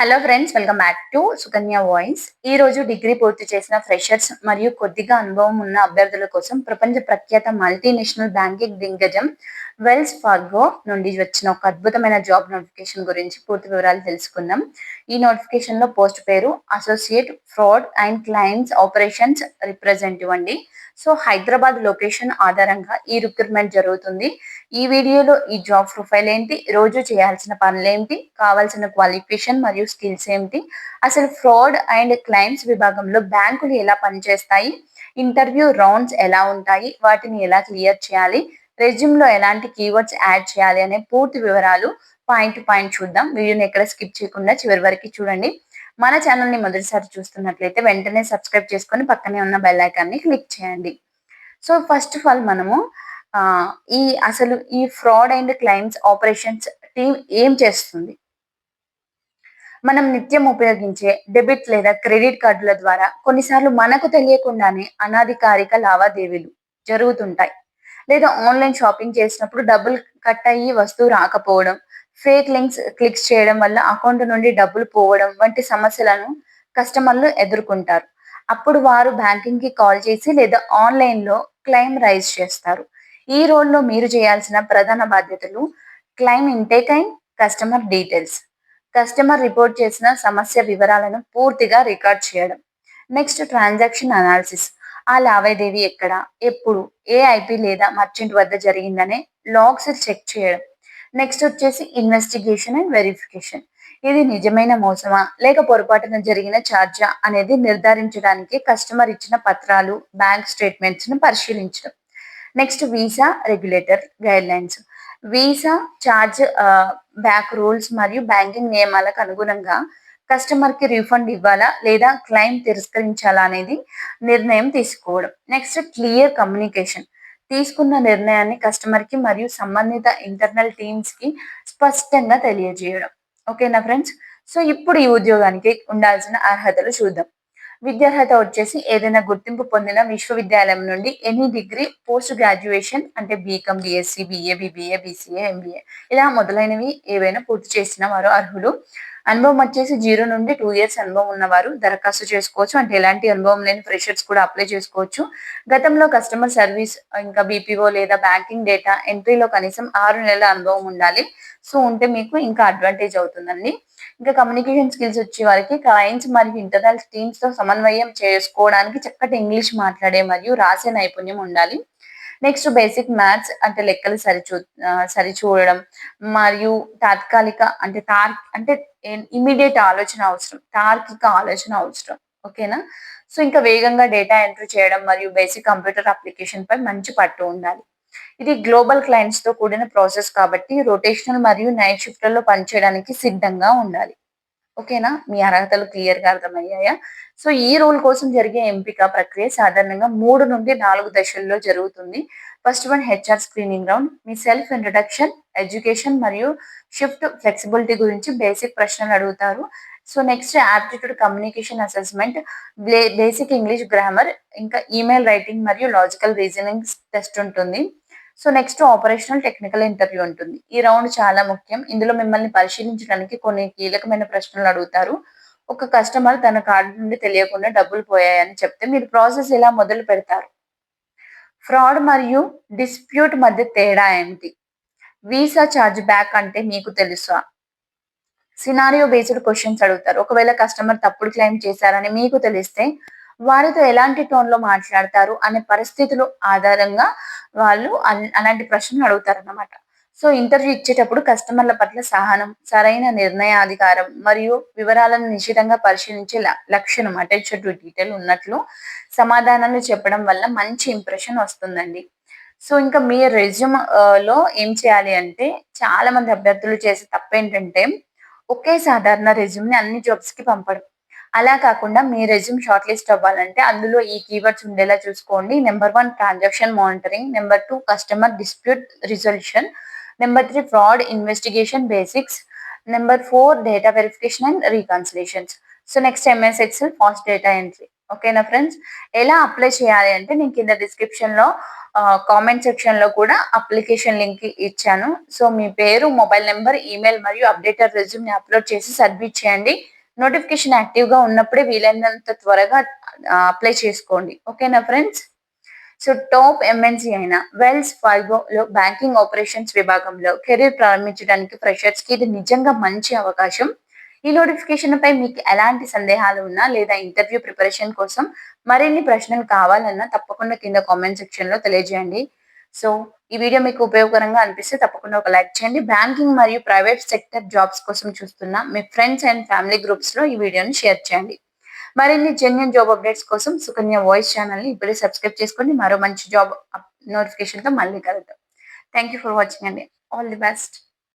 Hello friends, welcome back to Sukanya voice. ఈ రోజు degree పూర్తి చేసిన ఫ్రెషర్స్ మరియు కొద్దిగా అనుభవం ఉన్న అభ్యర్థుల కోసం ప్రపంచ ప్రఖ్యాత మల్టీనేషనల్ బ్యాంకింగ్ దిగ్గజం వెల్స్ ఫార్గో నుండి వచ్చిన ఒక అద్భుతమైన జాబ్ నోటిఫికేషన్ గురించి పూర్తి వివరాలు తెలుసుకుందాం. ఈ నోటిఫికేషన్ లో పోస్ట్ పేరు associate fraud and claims operations representative అండి. సో హైదరాబాద్ లొకేషన్ ఆధారంగా ఈ రిక్రూట్మెంట్ జరుగుతుంది. ఈ వీడియోలో ఈ జాబ్ ప్రొఫైల్ ఏంటి, రోజు చేయాల్సిన పనులేంటి, కావాల్సిన క్వాలిఫికేషన్ మరియు స్కిల్స్ ఏంటి, అసలు ఫ్రాడ్ అండ్ క్లైమ్స్ విభాగంలో బ్యాంకులు ఎలా పనిచేస్తాయి, ఇంటర్వ్యూ రౌండ్స్ ఎలా ఉంటాయి, వాటిని ఎలా క్లియర్ చేయాలి, రెజ్యూమ్ లో ఎలాంటి కీవర్డ్స్ యాడ్ చేయాలి అనే పూర్తి వివరాలు పాయింట్ టు పాయింట్ చూద్దాం. వీడియోని ఎక్కడ స్కిప్ చేయకుండా చివరి వరకు చూడండి. మన ఛానల్ ని మొదటిసారి చూస్తున్నట్లయితే వెంటనే సబ్స్క్రైబ్ చేసుకొని పక్కనే ఉన్న బెల్ ఐకాన్ ని క్లిక్ చేయండి. సో ఫస్ట్ ఆఫ్ ఆల్ మనము అసలు ఈ fraud and claims operations team ఏం చేస్తుంది? మనం నిత్యం ఉపయోగించే డెబిట్ లేదా క్రెడిట్ కార్డుల ద్వారా కొన్నిసార్లు మనకు తెలియకుండానే అనాధికారిక లావాదేవీలు జరుగుతుంటాయి. లేదా ఆన్లైన్ షాపింగ్ చేసినప్పుడు డబ్బులు కట్ అయ్యి వస్తువు రాకపోవడం, ఫేక్ లింక్స్ క్లిక్స్ చేయడం వల్ల అకౌంట్ నుండి డబ్బులు పోవడం వంటి సమస్యలను కస్టమర్లు ఎదుర్కొంటారు. అప్పుడు వారు బ్యాంకింగ్ కి కాల్ చేసి లేదా ఆన్లైన్ లో క్లెయిమ్ రైజ్ చేస్తారు. ఈ రోల్లో మీరు చేయాల్సిన ప్రధాన బాధ్యతలు: claim intake and customer details. Customer report చేసిన సమస్య వివరాలను పూర్తిగా రికార్డ్ చేయడం. Next transaction analysis. ఆ లావాదేవీ ఎక్కడ, ఎప్పుడు, ఏ ఐపీ లేదా మర్చెంట్ వద్ద జరిగిందనే లాగ్స్ చెక్ చేయడం. నెక్స్ట్ వచ్చేసి ఇన్వెస్టిగేషన్ అండ్ వెరిఫికేషన్. ఇది నిజమైన మోసమా లేక పొరపాటున జరిగిన ఛార్జా అనేది నిర్ధారించడానికి కస్టమర్ ఇచ్చిన పత్రాలు, బ్యాంక్ స్టేట్మెంట్స్ ను పరిశీలించడం. Next visa regulator guide lines. Visa charge back rules మరియు బ్యాంకింగ్ నియమాలకు అనుగుణంగా కస్టమర్ కి రీఫండ్ ఇవ్వాలా లేదా క్లెయిమ్ తిరస్కరించాలా అనేది నిర్ణయం తీసుకోవడం. Next clear communication. తీసుకున్న నిర్ణయాన్ని కస్టమర్ కి మరియు సంబంధిత ఇంటర్నల్ టీమ్స్ కి స్పష్టంగా తెలియజేయడం. ఓకేనా ఫ్రెండ్స్? సో ఇప్పుడు ఈ ఉద్యోగానికి ఉండాల్సిన అర్హతలు చూద్దాం. విద్యార్హత వచ్చేసి ఏదైనా గుర్తింపు పొందిన విశ్వవిద్యాలయం నుండి ఎనీ డిగ్రీ పోస్ట్ గ్రాడ్యుయేషన్ అంటే BCom, BSc, BA, BBA, BCA, MBA ఇలా మొదలైనవి ఏవైనా పూర్తి చేసిన వారు అర్హులు. అనుభవం వచ్చేసి 0 నుండి 2 ఇయర్స్ అనుభవం ఉన్నవారు దరఖాస్తు చేసుకోవచ్చు. అంటే ఎలాంటి అనుభవం లేని ఫ్రెషర్స్ కూడా అప్లై చేసుకోవచ్చు. గతంలో కస్టమర్ సర్వీస్ ఇంకా బీపీఓ లేదా బ్యాంకింగ్ డేటా ఎంట్రీలో కనీసం 6 నెలల అనుభవం ఉండాలి. సో ఉంటే మీకు ఇంకా అడ్వాంటేజ్ అవుతుందండి. ఇంకా కమ్యూనికేషన్ స్కిల్స్ వచ్చే వారికి క్లయింట్స్ మరియు ఇంటర్నల్ టీమ్స్ తో సమన్వయం చేసుకోవడానికి చక్కటి ఇంగ్లీష్ మాట్లాడే మరియు రాసే నైపుణ్యం ఉండాలి. నెక్స్ట్ బేసిక్ మ్యాథ్స్ అంటే లెక్కలు సరిచూడడం మరియు తాత్కాలిక అంటే ఇమీడియట్ ఆలోచన అవసరం, తార్కిక ఆలోచన అవసరం. ఓకేనా? సో ఇంకా వేగంగా డేటా ఎంట్రీ చేయడం మరియు బేసిక్ కంప్యూటర్ అప్లికేషన్ పై మంచి పట్టు ఉండాలి. ఇది గ్లోబల్ క్లయింట్స్ తో కూడిన ప్రాసెస్ కాబట్టి రొటేషనల్ మరియు నైట్ షిఫ్ట్లలో పనిచేయడానికి సిద్ధంగా ఉండాలి. ఓకేనా? మీ అర్హతలు క్లియర్ గా అర్థమయ్యాయా? సో ఈ రోల్ కోసం జరిగే ఎంపిక ప్రక్రియ సాధారణంగా 3 నుండి 4 దశల్లో జరుగుతుంది. First one HR screening round. మీ సెల్ఫ్ ఇంట్రడక్షన్, ఎడ్యుకేషన్ మరియు షిఫ్ట్ ఫ్లెక్సిబిలిటీ గురించి బేసిక్ ప్రశ్నలు అడుగుతారు. So next aptitude communication assessment, basic English grammar, ఇంకా ఈమెయిల్ రైటింగ్ మరియు లాజికల్ రీజనింగ్ టెస్ట్ ఉంటుంది. So next operational technical interview ఉంటుంది. ఈ రౌండ్ చాలా ముఖ్యం. ఇందులో మిమ్మల్ని పరిశీలించడానికి కొన్ని కీలకమైన ప్రశ్నలు అడుగుతారు. ఒక కస్టమర్ తన కార్డు నుండి తెలియకుండా డబ్బులు పోయాయని చెప్తే మీరు ప్రాసెస్ ఎలా మొదలు పెడతారు? ఫ్రాడ్ మరియు డిస్ప్యూట్ మధ్య తేడా ఏమిటి? వీసా ఛార్జ్ బ్యాక్ అంటే మీకు తెలుసా? సినారియో బేస్డ్ క్వశ్చన్స్ అడుగుతారు. ఒకవేళ కస్టమర్ తప్పుడు క్లెయిమ్ చేశారని మీకు తెలిస్తే వారితో ఎలాంటి టోన్ లో మాట్లాడతారు అనే పరిస్థితుల ఆధారంగా వాళ్ళు అలాంటి ప్రశ్నలు అడుగుతారు అన్నమాట. సో ఇంటర్వ్యూ ఇచ్చేటప్పుడు కస్టమర్ల పట్ల సహనం, సరైన నిర్ణయాధికారం మరియు వివరాలను నిశితంగా పరిశీలించే లక్షణం అటెన్షన్ టు డీటెయిల్ ఉన్నట్లు సమాధానాలు చెప్పడం వల్ల మంచి ఇంప్రెషన్ వస్తుందండి. సో ఇంకా మీ రెజ్యూమ్ లో ఏం చేయాలి అంటే, చాలా మంది అభ్యర్థులు చేసే తప్పేంటంటే ఒకే సాధారణ రెజ్యూమ్ ని అన్ని జాబ్స్ కి పంపడం. అలా కాకుండా మీ రెజ్యూమ్ షార్ట్ లిస్ట్ అవ్వాలంటే అందులో ఈ కీవర్డ్స్ ఉండేలా చూసుకోండి. Number 1 transaction monitoring, number 2 customer dispute resolution, number 3 fraud investigation basics, number 4 data verification and reconciliations. So next MS Excel fast data entry. ఓకేనా ఫ్రెండ్స్? ఎలా అప్లై చేయాలి అంటే నేను కింద డిస్క్రిప్షన్‌లో కామెంట్ సెక్షన్‌లో కూడా అప్లికేషన్ లింక్ ఇచ్చాను. సో, మీ పేరు, మొబైల్ నంబర్, ఈమెయిల్ మరియు అప్డేటెడ్ రెజ్యూమ్‌ని అప్‌లోడ్ చేసి సబ్మిట్ చేయండి. నోటిఫికేషన్ యాక్టివ్‌గా ఉన్నప్పుడే వీలైనంత త్వరగా అప్లై చేసుకోండి. ఓకేనా ఫ్రెండ్స్? సో, టాప్ ఎంఎన్‌సి అయిన వెల్స్ ఫార్గోలో బ్యాంకింగ్ ఆపరేషన్స్ విభాగంలో కెరీర్ ప్రారంభించడానికి ఫ్రెషర్స్‌కి ఇది నిజంగా మంచి అవకాశం. ఈ నోటిఫికేషన్‌పై మీకు ఎలాంటి సందేహాలు ఉన్నా లేదా ఇంటర్వ్యూ ప్రిపరేషన్ కోసం మరిన్ని ప్రశ్నలు కావాలన్నా తప్పకుండా కింద కామెంట్ సెక్షన్‌లో తెలియజేయండి. సో, ఈ వీడియో మీకు ఉపయోగకరంగా అనిపిస్తే తప్పకుండా ఒక లైక్ చేయండి. బ్యాంకింగ్ మరియు ప్రైవేట్ సెక్టర్ జాబ్స్ కోసం చూస్తున్న మీ ఫ్రెండ్స్ అండ్ ఫ్యామిలీ గ్రూప్స్‌లో ఈ వీడియోని షేర్ చేయండి. మరిన్ని జెన్యూన్ జాబ్ అప్డేట్స్ కోసం సుకన్య వాయిస్ ఛానల్‌ని ఇప్పుడే సబ్స్క్రైబ్ చేసుకోండి. మరో మంచి జాబ్ నోటిఫికేషన్‌తో మళ్ళీ కలుద్దాం. థాంక్ యూ ఫర్ వాచింగ్ అండి. All the best.